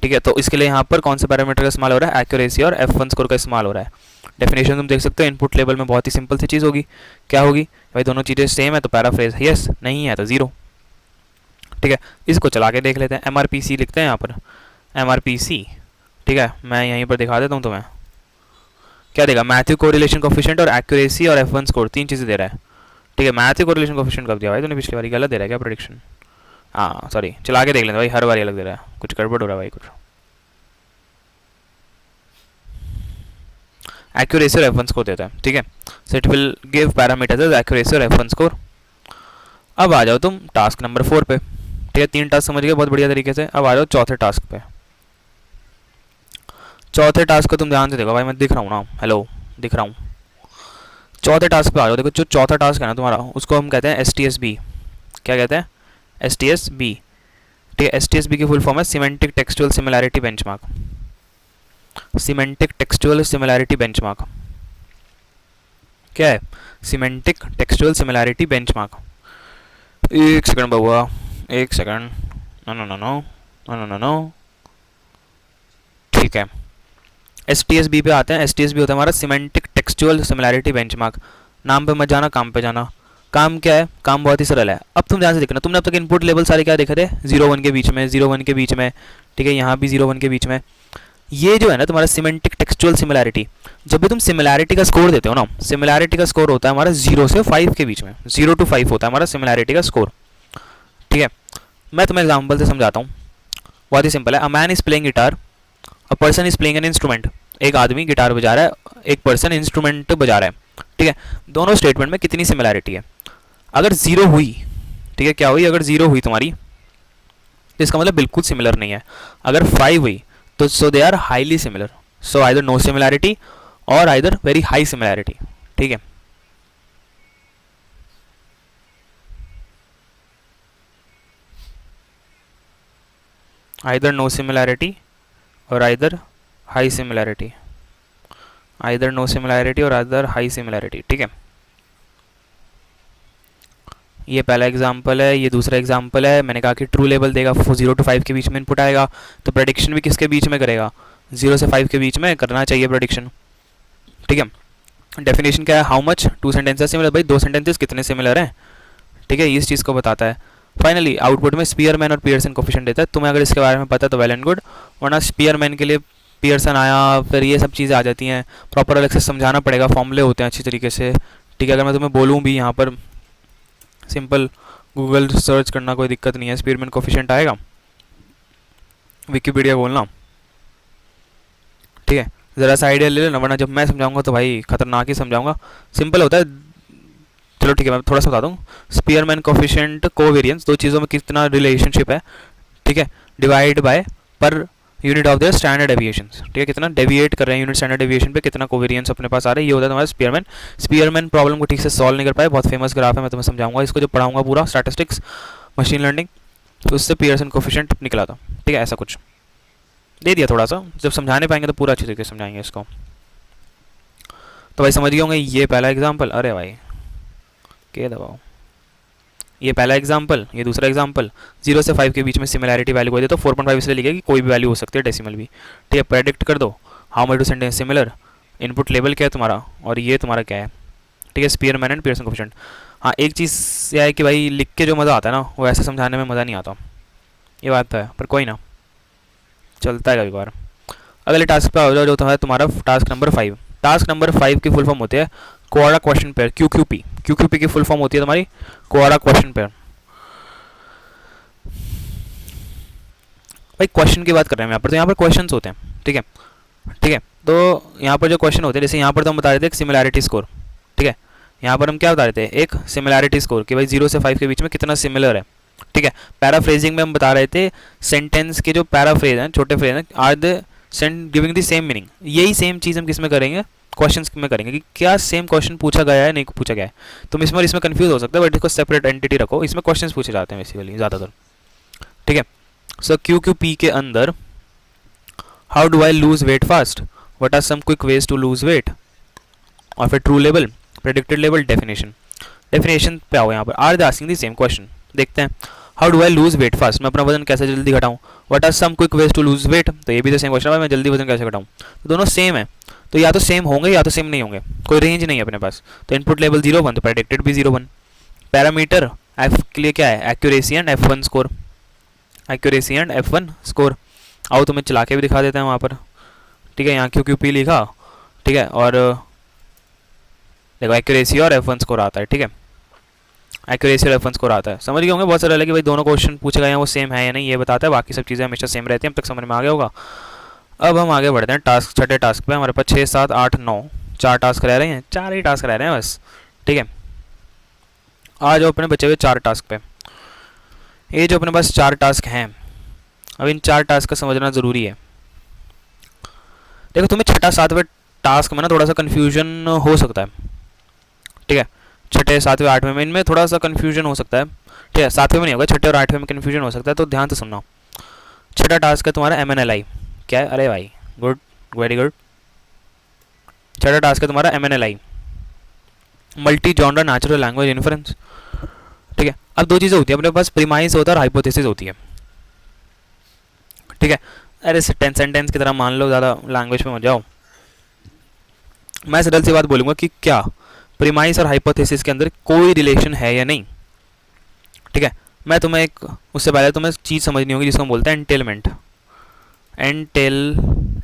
ठीक है। तो इसके लिए यहाँ पर कौन सा पैरामीटर का इस्तेमाल हो रहा है, एक्यूरेसी और F1 स्कोर का इस्तेमाल हो रहा है। डेफिनेशन तुम देख सकते हो, इनपुट लेवल में बहुत ही सिंपल सी चीज़ होगी, क्या होगी भाई, दोनों चीज़ें सेम है तो पैराफ्रेज यस, नहीं है तो 0, ठीक है। इसको चला के देख लेते हैं। एमआरपीसी लिखते हैं यहाँ पर, एमआरपीसी, ठीक है। मैं यहीं पर दिखा देता हूँ तुम्हें, क्या देगा, मैथ्यू कोरिलेशन कोफिशिएंट और एक्यूरेसी और F1 स्कोर, 3 चीज़ें दे रहा है, ठीक है। मैथ्यू कोरिलेशन कोफिशिएंट कब दिया भाई तूने, पिछली बारी गलत दे रहा है क्या प्रेडिक्शन, हाँ सॉरी, चला के देख लेते भाई, हर बार अलग दे रहा है, कुछ गड़बड़ हो रहा है भाई कुछ। एक्यूरेसी और F1 स्कोर देता है, ठीक है। So it will give parameters as accuracy और F1 स्कोर। अब आ जाओ तुम टास्क नंबर 4 पे, ठीक है। 3 टास्क समझ गए बहुत बढ़िया तरीके से। अब आ जाओ चौथे टास्क पे। चौथे टास्क को तुम ध्यान से देखो भाई, मैं दिख रहा हूँ ना, हेलो, दिख रहा हूँ। चौथे टास्क पे आ जाओ। देखो जो चौथा टास्क है ना तुम्हारा, उसको हम कहते हैं STSB। क्या कहते हैं, STSB, ठीक है। STSB की फुल फॉर्म है semantic textual similarity benchmark. Semantic textual similarity benchmark क्या है, सिमेंटिक टेक्सचुअल सिमिलैरिटी बेंचमार्क। एक सेकंड बाबुआ, एक second, no no no no no no no no, ठीक है। STSB पे आते हैं। STSB होता है हमारा सिमेंटिक टेक्सचुअल सिमिलैरिटी बेंचमार्क। नाम पे मत जाना, काम पे जाना। काम क्या है, काम बहुत ही सरल है। अब तुम ध्यान से देखना, तुमने अब तक इनपुट लेवल सारे क्या देखे थे, 0 1 के बीच में, 0 1 के बीच में, ठीक है। यहाँ भी 0 1 के बीच में। ये जो है ना तुम्हारा सिमेंटिक टेक्सचुअल सिमिलैरिटी, जब भी तुम सिमिलैरिटी का स्कोर देते हो ना, सिमिलैरिटी का स्कोर होता है हमारा 0 से 5 के बीच में, 0 to 5 होता है हमारा सिमिलैरिटी का स्कोर, ठीक है। मैं तुम्हें एग्जाम्पल से समझाता हूँ, बहुत ही सिंपल है। A man is playing guitar, a person is playing an instrument. एक आदमी गिटार बजा रहा है, एक पर्सन इंस्ट्रूमेंट बजा रहा है, ठीक है। दोनों स्टेटमेंट में कितनी सिमिलैरिटी है, अगर 0 हुई, ठीक है, क्या हुई, अगर 0 हुई तुम्हारी, तो इसका मतलब बिल्कुल सिमिलर नहीं है। अगर 5 हुई तो so they are highly similar, so either no similarity और आइदर वेरी हाई सिमिलैरिटी, ठीक है। आइदर नो सिमिलैरिटी और either high similarity, either no similarity और आइदर हाई सिमिलैरिटी, ठीक है। ये पहला एग्जाम्पल है, ये दूसरा एग्जाम्पल है। मैंने कहा कि ट्रू लेवल देगा, 0 to 5 के बीच में इनपुट आएगा, तो प्रेडिक्शन भी किसके बीच में करेगा, 0 से 5 के बीच में करना चाहिए प्रेडिक्शन, ठीक है। डेफिनेशन क्या है, हाउ मच 2 सेंटेंसेस सिमिलर, भाई 2 सेंटेंसेस कितने सिमिलर हैं, ठीक है, इस चीज़ को बताता है। फाइनली आउटपुट में स्पीयरमैन और पियर्सन कोफिशिएंट देता है। तुम्हें अगर इसके बारे में पता है तो वेल एंड गुड, वरना स्पीयरमैन के लिए पियर्सन आया, फिर ये सब चीज़ें आ जाती हैं, प्रॉपर अलग से समझाना पड़ेगा, फॉर्मूले होते हैं अच्छी तरीके से, ठीक है। अगर मैं तुम्हें बोलूँ भी यहाँ पर सिंपल गूगल सर्च करना, कोई दिक्कत नहीं है, स्पीयरमैन कोफिशिएंट आएगा, विकिपीडिया खोलना, ठीक है। ज़रा सा आइडिया ले लेना, वरना जब मैं समझाऊंगा तो भाई खतरनाक ही समझाऊंगा। सिंपल होता है, चलो ठीक है, मैं थोड़ा सा बता दूँ। स्पीयरमैन कोफिशिएंट, कोवेरियंस, दो चीज़ों में कितना रिलेशनशिप है, ठीक है, divide by per unit of the standard deviation, ठीक है, कितना डेविएट कर रहे हैं यूनिट स्टैंडर्ड डेविएशन पे, कितना कोवेरियंस अपने पास आ रहा है, ये होता है तुम्हारा स्पीयरमैन। स्पीयरमैन प्रॉब्लम को ठीक से सॉल्व नहीं कर पाए, बहुत फेमस ग्राफ है, मैं तुम्हें समझाऊंगा इसको जब पढ़ाऊंगा पूरा स्टैटिस्टिक्स मशीन लर्निंग, तो उससे पियर्सन कोफिशिएंट निकला था, ठीक है, ऐसा कुछ दे दिया थोड़ा सा, जब समझाने पाएंगे तो पूरा अच्छी तरीके से समझाएंगे इसको। तो भाई समझ गए होंगे, ये पहला एग्जाम्पल, अरे भाई के दबाओ, ये पहला एग्जाम्पल, ये दूसरा एग्जाम्पल, 0 से 5 के बीच में सिमिलैरिटी वैल्यू को दे तो 4.5 इसलिए लिखेगा कि कोई भी वैल्यू हो सकती है, डेसिमल भी, ठीक है। प्रेडिक्ट कर दो how much two sent similar, input level क्या है तुम्हारा और ये तुम्हारा क्या है, ठीक है, स्पीयरमैन एंड पियर्सन कोफिशिएंट। हाँ एक चीज़ यह है कि भाई लिख के जो मज़ा आता है ना वो ऐसे समझाने में मज़ा नहीं आता, ये बात तो है, पर कोई ना, चलता है कभी बार। अगले टास्क पे आ जाओ, जो है तुम्हारा टास्क नंबर 5। टास्क नंबर 5 की फुल फॉर्म होती है Quadra question pair, QQP। QQP की फुल फॉर्म होती है तुम्हारी क्वाड्रा क्वेश्चन पेयर। भाई क्वेश्चन की बात कर रहे हैं यहाँ पर, तो यहाँ पर क्वेश्चंस होते हैं, ठीक है, ठीक है। तो यहाँ पर जो क्वेश्चन होते हैं, जैसे यहाँ पर तो हम बता रहे थे एक सिमिलैरिटी स्कोर, ठीक है, यहाँ पर हम क्या बता रहे थे, एक सिमिलैरिटी स्कोर कि भाई 0 से 5 के बीच में कितना सिमिलर है, ठीक है। पैराफ्रेजिंग में हम बता रहे थे सेंटेंस के जो पैराफ्रेज हैं, छोटे फ्रेज हैं, are the sent giving the same meaning. यही सेम चीज़ हम किस में करेंगे, क्वेश्चंस में करेंगे कि क्या सेम क्वेश्चन पूछा गया है नहीं पूछा गया है। तुम इसमें कंफ्यूज हो सकते हो, बट इसको सेपरेट एंटिटी रखो, इसमें क्वेश्चंस पूछे जाते हैं बेसिकली ज़्यादातर, ठीक है। सो QQP के अंदर how do I lose weight fast, what are some quick ways to lose weight, और फिर true level, predicted level, definition. Definition पे आओ, यहाँ पर are they asking the same question, देखते हैं। How do I lose weight fast, मैं अपना वजन कैसे जल्दी घटाऊं, what are some quick ways to lose weight, तो ये भी तो सेम क्वेश्चन है, मैं जल्दी वजन कैसे घटाऊं, तो दोनों सेम है, तो या तो सेम होंगे या तो सेम नहीं होंगे, कोई रेंज नहीं है अपने पास। तो इनपुट लेवल 0 1, तो प्रेडिक्टेड भी 0 1। पैरामीटर एफ के लिए क्या है, accuracy and F1 score, accuracy and F1 score. आओ तुम्हें चला के भी दिखा देते हैं वहाँ पर, ठीक है, यहाँ QQP लिखा, ठीक है, और देखो एक्यूरेसी और F1 स्कोर आता है, ठीक है, एक्यूरेसी और F1 स्कोर आता है। समझ गए होंगे बहुत सारे अलग कि भाई दोनों क्वेश्चन पूछे गए हैं वो सेम है या नहीं, ये बताता है, बाकी सब चीज़ें हमेशा सेम रहती हैं, अब तक समझ में आ गया होगा। अब हम आगे बढ़ते हैं टास्क, छठे टास्क पे। हमारे पास 6 7 8 9 4 टास्क रह रहे हैं, 4 ही टास्क रह रहे हैं बस, ठीक है। आज अपने बचे हुए 4 टास्क पे, ये जो अपने पास 4 टास्क हैं, अब इन 4 टास्क का समझना ज़रूरी है। देखो तुम्हें छठा 7वें टास्क में ना थोड़ा सा कन्फ्यूजन हो सकता है, ठीक है, छठे 7वें 8वें में इनमें थोड़ा सा कन्फ्यूजन हो सकता है, ठीक है, 7वें में नहीं होगा, छठे और 8वें में कन्फ्यूजन हो सकता है, तो ध्यान से सुनना। छठा टास्क है तुम्हारा MNLI, क्या है, अरे भाई गुड, वेरी गुड। छठा टास्क है तुम्हारा MNLI, multi genre natural language inference, ठीक है। अब दो चीज़ें होती है अपने पास, प्रीमाइस होता है और हाइपोथेसिस होती है, ठीक है। अरे सेंटेंस की तरह मान लो, ज़्यादा लैंग्वेज में मत जाओ। मैं सिर्फ सी बात बोलूँगा कि क्या प्रीमाइस और हाइपोथेसिस के अंदर कोई रिलेशन है या नहीं, ठीक है। मैं तुम्हें एक, उससे पहले तुम्हें चीज़ समझनी होगी जिसको हम बोलते हैं एंटेलमेंट,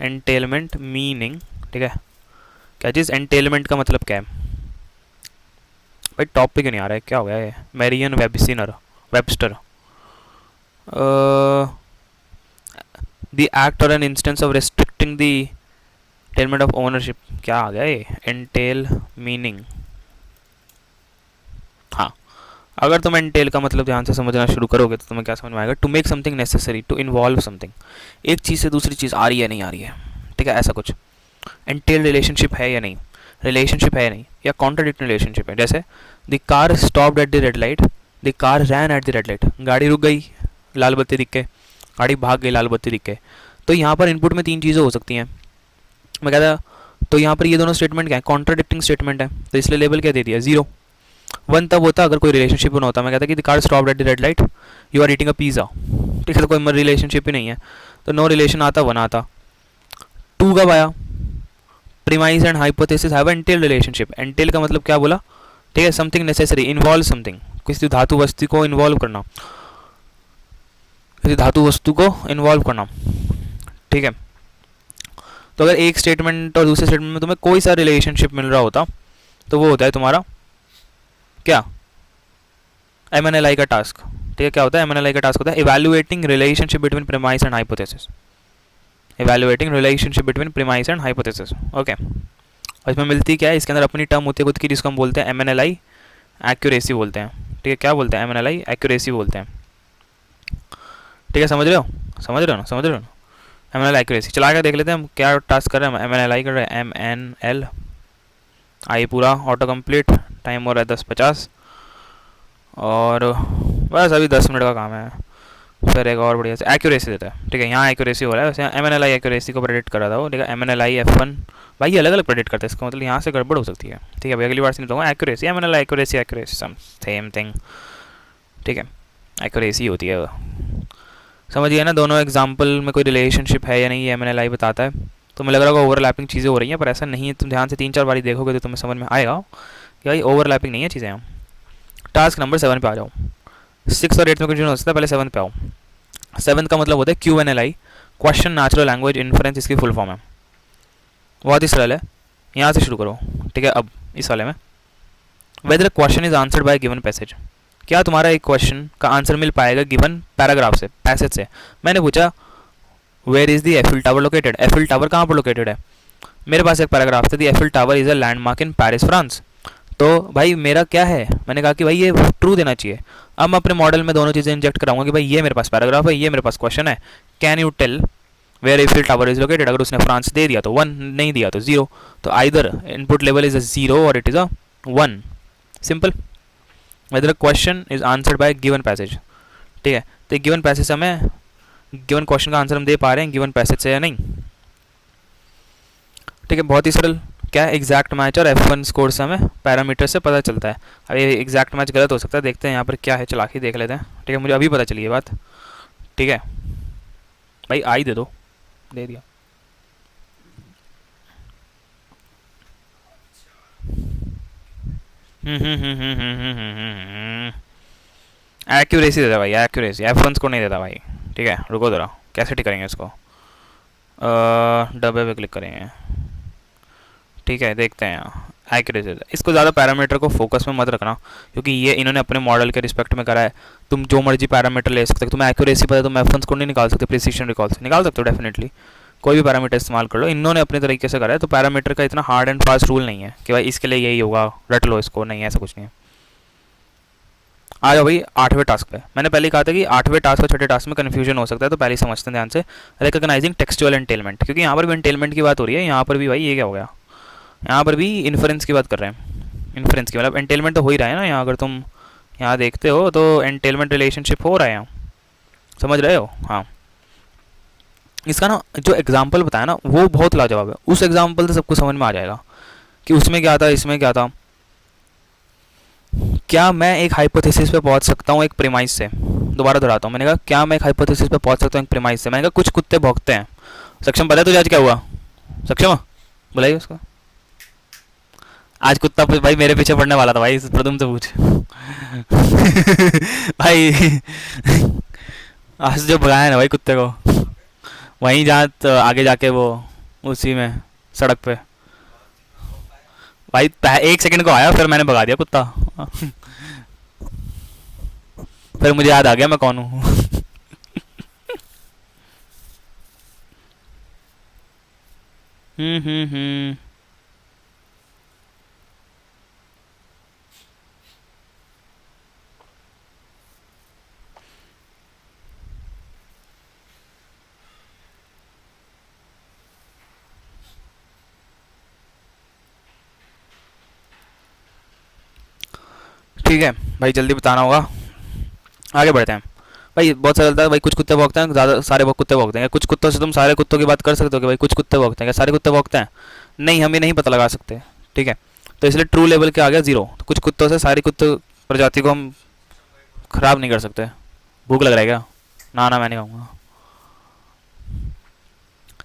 एंटेलमेंट मीनिंग, ठीक है। क्या चीज़ एंटेलमेंट का मतलब क्या है भाई, टॉपिक क्यों नहीं आ रहा है, क्या हो गया है, Merriam Webster, the act or an instance of restricting the entailment of ownership, क्या आ गया ये, एंटेल मीनिंग। हाँ, अगर तुम एंटेल का मतलब ध्यान से समझना शुरू करोगे तो तुम्हें क्या समझ में आएगा, to make something necessary, to involve something, एक चीज़ से दूसरी चीज़ आ रही है नहीं आ रही है, ठीक है, ऐसा कुछ। एंटेल रिलेशनशिप है या नहीं, रिलेशनशिप है या नहीं, या कॉन्ट्राडिक्टिंग रिलेशनशिप है, जैसे the car stopped at the red light, the car ran at the red light, गाड़ी रुक गई लाल बत्ती दिख के, गाड़ी भाग गई लाल बत्ती दिख के। तो यहाँ पर इनपुट में 3 चीज़ें हो सकती हैं, मैं कहता, तो यहाँ पर ये दोनों स्टेटमेंट क्या है, कॉन्ट्राडिक्टिंग स्टेटमेंट है, तो इसलिए लेवल क्या दे दिया 0 1 तब होता अगर कोई रिलेशनशिप बना होता, मैं कहता कि the car stopped at the red light, you are eating a pizza, ठीक है, तो कोई रिलेशनशिप ही नहीं है, तो नो रिलेशन आता 1 आता। 2 कब आया, premise and hypothesis have entail relationship, entail का मतलब क्या बोला, ठीक है, समथिंग नेसेसरी, इन्वॉल्व समथिंग, किसी धातु वस्तु को इन्वॉल्व करना, किसी धातु वस्तु को इन्वॉल्व करना, ठीक है। तो अगर एक स्टेटमेंट और दूसरे स्टेटमेंट में तुम्हें कोई सा रिलेशनशिप मिल रहा होता तो वो होता है तुम्हारा क्या, MNLI का टास्क, ठीक है। क्या होता है MNLI का टास्क, होता है evaluating relationship between premise and hypothesis, evaluating relationship between premise and hypothesis, okay. और इसमें मिलती क्या है, इसके अंदर अपनी टर्म होती है खुद की जिसको हम बोलते हैं MNLI एक्यूरेसी बोलते हैं, ठीक है। क्या बोलते हैं? MNLI एक्यूरेसी बोलते हैं, ठीक है। समझ रहे हो? समझ रहे हो ना? समझ रहे हो ना? MNLI accuracy. चला के देख लेते हैं हम क्या टास्क कर रहे हैं। MNLI कर रहे हैं, MNLI पूरा ऑटो कंप्लीट, टाइम हो रहा है 10:50 और बस अभी 10 मिनट का काम है। फिर एक और बढ़िया से एक्यूरेसी देता है, ठीक है। यहाँ एक्यूरेसी हो रहा है, वैसे MNLI एक्यूरेसी को प्रेडिक्ट कर रहा था वो, ठीक है। MNLI F1 भाई ये अलग अलग प्रेडिक्ट करते हैं, इसका मतलब यहाँ से गड़बड़ हो सकती है, ठीक है भाई। अगली बार से नहीं दूंगा accuracy, MNLI accuracy, accuracy same thing, ठीक है। एक्यूरेसी होती है वो, समझिए ना। दोनों एग्जाम्पल में कोई रिलेशनशिप है या नहीं ये MNLI बताता है। तो मुझे लग रहा होगा ओवरलैपिंग चीज़ें हो रही हैं, पर ऐसा नहीं है। तुम ध्यान से 3-4 बारी देखोगे तो तुम्हें समझ में आएगा कि भाई ओवरलैपिंग नहीं है चीज़ें। हम टास्क नंबर 7 पे आ जाओ। 6 और 8 में कंफ्यूजन हो सकता है, पहले 7 पे आओ। 7 का मतलब होता है QNLI, question natural language inference, इसकी फुल फॉर्म है। बहुत ही सरल है, यहाँ से शुरू करो, ठीक है। अब इस वाले में whether question is answered by given passage, क्या तुम्हारा एक क्वेश्चन का आंसर मिल पाएगा गिवन पैराग्राफ से, पैसेज से। मैंने पूछा where is the Eiffel tower located, Eiffel tower कहाँ पर लोकेटेड है। मेरे पास एक पैराग्राफ था, the Eiffel tower is a landmark in Paris France. तो भाई मेरा क्या है, मैंने कहा कि भाई ये ट्रू देना चाहिए। अब मैं अपने मॉडल में दोनों चीज़ें इंजेक्ट कराऊंगा कि भाई ये मेरे पास पैराग्राफ है, ये मेरे पास क्वेश्चन है, can you tell where Eiffel tower is located. अगर उसने फ्रांस दे दिया तो 1, नहीं दिया तो 0। तो either input level is a 0 or it is a 1, simple. Whether question is answered by given passage, ठीक है। तो गिवन पैसेज से हमें गिवन क्वेश्चन का आंसर हम दे पा रहे हैं गिवन पैसेज से या नहीं, ठीक है। बहुत ही सरल। क्या एग्जैक्ट मैच और F1 स्कोर से हमें पैरामीटर से पता चलता है। अब ये एग्जैक्ट मैच गलत हो सकता है, देखते हैं यहाँ पर क्या है, चला के देख लेते हैं, ठीक है। मुझे अभी पता चली ये बात, ठीक है भाई। आई दे दो, दे दिया। एक्यूरेसी देता भाई, एक्यूरेसी। F1 स्कोर नहीं देता भाई, ठीक है। रुको जरा, कैसे ठीक करेंगे इसको। डब्बे पे क्लिक करेंगे, ठीक है। देखते हैं यहाँ एक्यूरेसी। इसको ज़्यादा पैरामीटर को फोकस में मत रखना, क्योंकि ये इन्होंने अपने मॉडल के रिस्पेक्ट में करा है। तुम जो मर्जी पैरामीटर ले सकते हो, तुम्हें एक्यूरेसी पता है, तुम F1 स्कोर नहीं निकाल सकते, प्रिसीशन रिकॉल से निकाल सकते हो डेफिनेटली। कोई भी पैरामीटर इस्तेमाल कर लो, इन्होंने अपने तरीके से करा है। तो पैरामीटर का इतना हार्ड एंड फास्ट रूल नहीं है कि भाई इसके लिए यही होगा, रट लो इसको, नहीं ऐसा कुछ नहीं है। आ जाओ भाई 8वें टास्क पे। मैंने पहले कहा था कि 8वें टास्क और 6ठे टास्क में कन्फ्यूजन हो सकता है, तो पहले समझते हैं ध्यान से। रिकॉग्नाइजिंग टेक्सचुअल एंटेलमेंट, क्योंकि यहाँ पर भी एंटेलमेंट की बात हो रही है, यहाँ पर भी भाई ये क्या हो गया, यहाँ पर भी इन्फ्रेंस की बात कर रहे हैं। इन्फ्रेंस की मतलब एंटेलमेंट तो हो ही रहा है ना यहाँ, अगर तुम यहाँ देखते हो तो एंटेलमेंट रिलेशनशिप हो रहा है यहाँ, समझ रहे हो। हाँ, इसका ना जो एग्जाम्पल बताया ना वो बहुत लाजवाब है। उस एग्जाम्पल से सबको समझ में आ जाएगा कि उसमें क्या था, इसमें क्या था। क्या मैं एक हाइपोथेसिस पे पहुंच सकता हूँ एक प्रीमाइस से। दोबारा दोहराता हूँ, मैंने कहा क्या मैं एक हाइपोथेसिस पे पहुंच सकता हूँ एक प्रीमाइस से। मैंने कहा कुछ कुत्ते भौंकते हैं। सक्षम पता है तुझे आज क्या हुआ? सक्षम बुलाइए उसको। आज कुत्ता भाई मेरे पीछे पड़ने वाला था भाई, प्रदुम से पूछ। भाई आज जो भगाया ना भाई कुत्ते को, वहीं जहाँ आगे जाके वो उसी में सड़क पे भाई 1 सेकंड को आया, फिर मैंने भगा दिया कुत्ता। फिर मुझे याद आ गया मैं कौन हूँ। हम्म। ठीक है भाई, जल्दी बताना होगा, आगे बढ़ते हैं। भाई बहुत सरल था भाई। कुछ कुत्ते भौंकते हैं, ज़्यादा सारे कुत्ते भौंकते हैं। कुछ कुत्तों से तुम सारे कुत्तों की बात कर सकते हो कि भाई कुछ कुत्ते भौंकते हैं, क्या सारे कुत्ते भौंकते हैं? नहीं, हमें नहीं पता लगा सकते, ठीक है। तो इसलिए ट्रू लेवल क्या आ गया 0। तो कुछ कुत्तों से सारी कुत्ते प्रजाति को हम ख़राब नहीं कर सकते। भूख लग रहा है क्या? ना ना मैं नहीं खाऊंगा।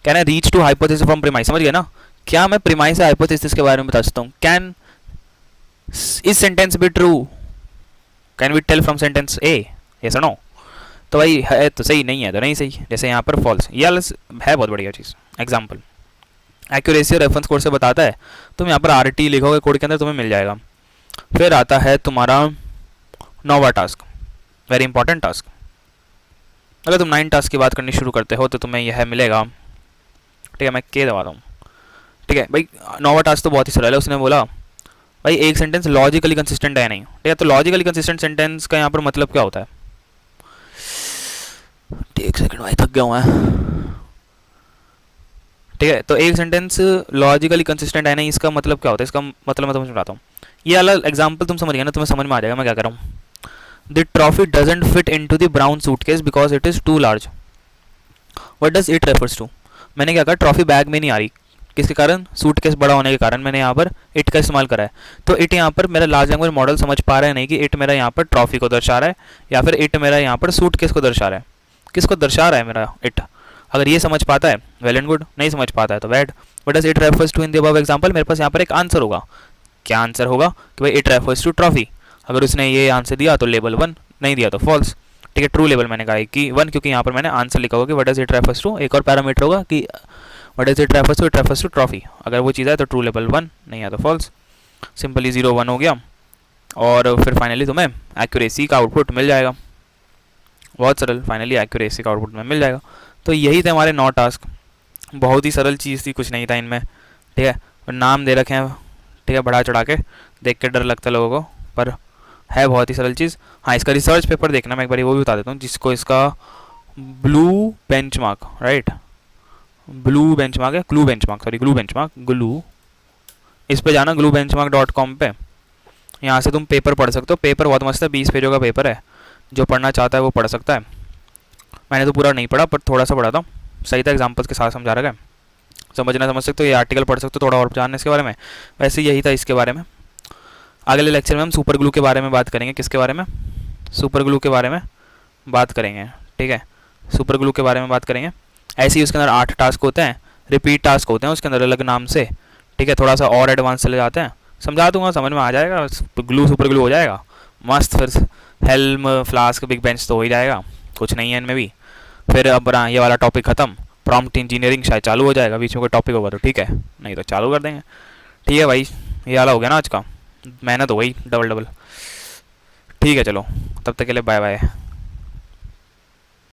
कहना reach to hypothesis from premise, समझ गए ना। क्या मैं प्रीमाइस से हाइपोथेसिस के बारे में बता सकता हूँ? Can is sentence be true, can we tell from sentence A, yes or no. तो भाई है तो सही, नहीं है तो नहीं सही। जैसे यहाँ पर फॉल्स, ये है बहुत बढ़िया चीज़। एग्जाम्पल एक्यूरेसी और रेफरेंस कोड से बताता है। तुम यहाँ पर RT लिखोगे कोड के अंदर, तुम्हें मिल जाएगा। फिर आता है तुम्हारा 9वां टास्क, वेरी इंपॉर्टेंट टास्क। अगर तुम 9 टास्क की बात करनी शुरू करते हो तो तुम्हें यह मिलेगा, ठीक है। मैं के दबाता हूँ, ठीक है भाई। 9वां टास्क तो बहुत ही सरल है। उसने बोला भाई एक सेंटेंस लॉजिकली कंसिस्टेंट है नहीं, ठीक है। तो लॉजिकली कंसिस्टेंट सेंटेंस का यहाँ पर मतलब क्या होता है? एक सेकंड भाई, थक गया हूँ मैं। ठीक है, तो एक सेंटेंस लॉजिकली कंसिस्टेंट है नहीं, इसका मतलब क्या होता है? इसका मतलब मैं तुम्हें समझाता हूँ। ये अलग एग्जाम्पल तुम समझ गए ना, तुम्हें समझ में आ जाएगा मैं क्या कर रहा हूँ। The trophy doesn't fit in to the brown suitcase because it is too large. What does it refers to? मैंने क्या कहा, ट्रॉफी बैग में नहीं आ रही, किसके कारण? सूटकेस बड़ा होने के कारण मैंने यहाँ पर इट का इस्तेमाल करा है। तो इट यहाँ पर मेरा लार्ज लैंग्वेज मॉडल समझ पा रहा है नहीं कि इट मेरा यहाँ पर ट्रॉफी को दर्शा रहा है या फिर इट मेरा यहाँ पर सूटकेस को दर्शा रहा है। किसको दर्शा रहा है मेरा इट? अगर ये समझ पाता है वेल एंड गुड, नहीं समझ पाता है तो bad. What does it refers to in the above example? मेरे पास यहाँ पर एक आंसर होगा। क्या आंसर होगा? कि भाई इट रेफर्स टू ट्रॉफी। अगर उसने ये आंसर दिया तो लेबल 1, नहीं दिया तो फॉल्स। ठीक है, ट्रू लेबल मैंने कहा कि 1, क्योंकि यहाँ पर मैंने आंसर लिखा होगा कि what does it refers to. एक और पैरामीटर होगा कि what does it refers to, it refers to trophy. अगर वो चीज़ है तो ट्रू लेबल 1, नहीं है तो फॉल्स। सिंपली 0 1 हो गया, और फिर फाइनली तुम्हें एक्यूरेसी का आउटपुट मिल जाएगा। बहुत सरल, फाइनली एक्यूरेसी का आउटपुट में मिल जाएगा। तो यही थे हमारे 9 टास्क। बहुत ही सरल चीज़ थी, कुछ नहीं था इनमें। ठीक है, और नाम दे रखे हैं, ठीक है, बढ़ा चढ़ा के, देख के डर लगता है लोगों को, पर है बहुत ही सरल चीज़। हाँ, इसका रिसर्च पेपर देखना, मैं एक बार वो भी बता देता हूँ, जिसको इसका blue benchmark, right, blue benchmark है, glue benchmark, sorry glue benchmark, glue, इस पे जाना glubenchmark.com पे। यहाँ से तुम पेपर पढ़ सकते हो। पेपर बहुत मस्त है, 20 पेजों का पेपर है। जो पढ़ना चाहता है वो पढ़ सकता है। मैंने तो पूरा नहीं पढ़ा, पर थोड़ा सा पढ़ा था, सही था, एग्जाम्पल्स के साथ समझा रखा है। समझना समझ सकते हो, ये आर्टिकल पढ़ सकते हो थोड़ा और जानने इसके बारे में। वैसे यही था इसके बारे में। अगले लेक्चर में हम सुपर ग्लू के बारे में बात करेंगे। किसके बारे में? सुपर ग्लू के बारे में बात करेंगे। ठीक है, सुपर ग्लू के बारे में बात करेंगे। ऐसे ही उसके अंदर 8 टास्क होते हैं, रिपीट टास्क होते हैं उसके अंदर अलग नाम से। ठीक है, थोड़ा सा और एडवांस चले जाते हैं, समझा दूंगा, समझ में आ जाएगा। ग्लू सुपर ग्लू हो जाएगा मस्त। फिर हेल्म, फ्लास्क, बिग बेंच तो हो ही जाएगा, कुछ नहीं है इनमें भी। फिर अब ये वाला टॉपिक ख़त्म, प्रॉम्प्ट इंजीनियरिंग शायद चालू हो जाएगा, बीच में कोई टॉपिक होगा तो ठीक है, नहीं तो चालू कर देंगे। ठीक है भाई, ये वाला हो गया ना आज का, मेहनत हो गई डबल डबल। ठीक है, चलो तब तक के लिए बाय बाय।